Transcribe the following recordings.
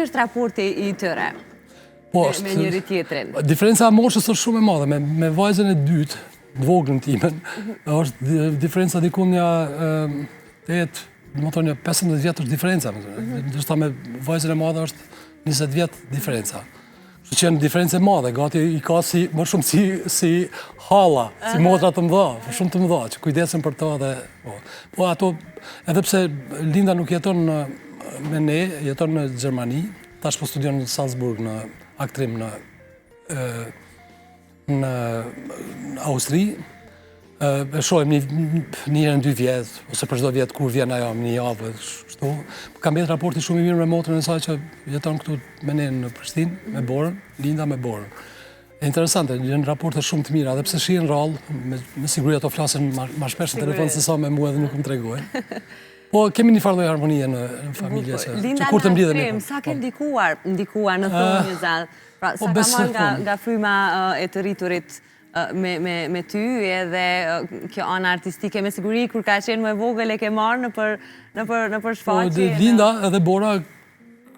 si është raporti i tyre me njëri tjetrin? Diferenca e moshës është shumë e madhe. Me vajzën e dytë, dvoglën timen, është diferenca dikun nja 15 vjetë është diferenca. Ndërsa me vajzën e madhe është 20 vjetë diferenca. Që që në diferencë e madhe, gati i ka më shumë si hala, si motra të mëdha, shumë të mëdha, që kujdesin për ta dhe... Po ato, edhe pse Linda nuk jeton me ne, jeton në Gjermani, tash po studion në Salzburg në aktrim në Austri, e shohem një herë në 2 vjetë, ose për çdo vjetë kur vjen ajo një javë, shtu. Kam bërë raporti shumë i mirë me motrën e saj që jeton këtu me ne në Prishtinë, me Borën, Linda me Borën. E interesante, janë raporte shumë të mira, edhe pse shihen rrallë, me siguri ato flasin ma shpesh në telefon se sa me mua edhe nuk më tregojnë. Po kemi një farë lloj harmonie në familje që kur të mblidhemi. Linda, sa ke ndikuar në thonjë zallë? Pra, sa ka marrë nga fryma e të rriturit me ty edhe kjo anë artistike, me siguri kur ka qenë më e vogël e ke marrë në për shfaqje? Linda edhe Bora,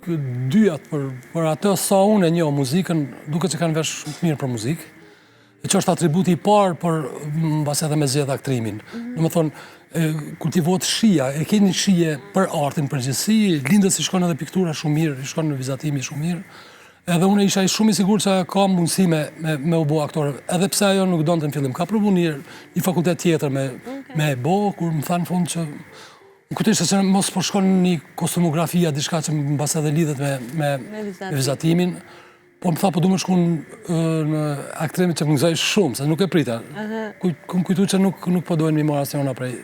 dyjat për atë sa unë e njoh muzikën, duke që kanë vesh shumë mirë për muzikë, e që është atributi i parë për mbas edhe me zgjedh aktrimin. Në më thonë, kultivohet shija, e keni shije për artin përgjithësi, Linda si shkon edhe piktura shumë mirë, i shkon në vizatimi shumë mirë, edhe unë isha shumë i sigur që ka mundësi me u bo aktore, edhe pse ajo nuk donë të në fillim. Ka provu një fakultet tjetër me e bo, kur më thanë fund që në këtë ishte që mos po shkon një kostumografia, diçka që më bas edhe lidhet me vizatimin, po më tha po du më shku në aktrimit që më ngëzoj shumë, se nuk e prita. Këmë kujtu që nuk po dojnë mi marë asnjona prej.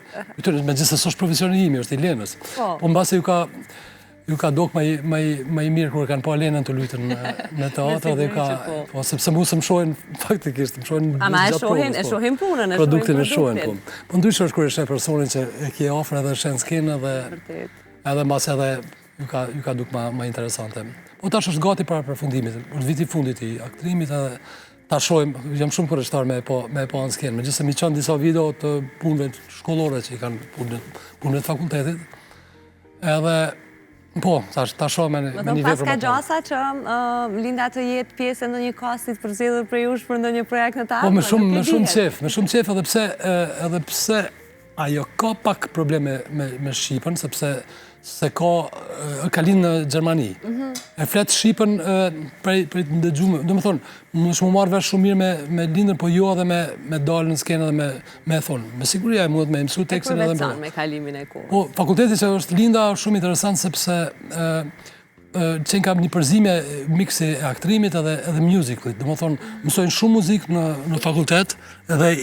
Me gjithë se është profesioni imi, është i Lenës. Po më base ju ka dok më i mirë kur kanë pa Lenën të lujtën në teatr dhe po sepse mu se më shohin faktikisht, më shohin gjatë provës. E shohin punën, produktin e shohin punë. Po ndryshë është kur e sheh personin që e kje afër edhe shen skenë edhe mbas edhe ju ka duk më interesante. Po tash është gati para përfundimit, është viti fundit i aktrimit edhe ta shohim, jam shumë kërështar me po në skenë, me gjithse mi qanë disa video të punëve shkollore që i kanë punëve të fakultetit, edhe po, ta shohim me një vepër. Pas ka gjasa që Linda të jetë pjesë në një kastit përzgjedhur prej jush për ndonjë projekt në të ardhmen? Po, me shumë qef, edhe pse ajo ka pak probleme me Shqipën, sepse ka linë në Gjermani. E fletë Shqipën prej ndëgjume. Do më thonë, më shumë marrë vesh shumë mirë me lindën, po jo edhe me dalë në skenë edhe me thonë. Me siguria e mundet me mësu tekstin edhe më. E përveçan me kalimin e kohë. Po, fakulteti që është Linda është shumë interesant sepse qenë kam një përzime miksi e aktrimit edhe musiclit. Do më thonë, mësojnë shumë muzikë në fakultet edhe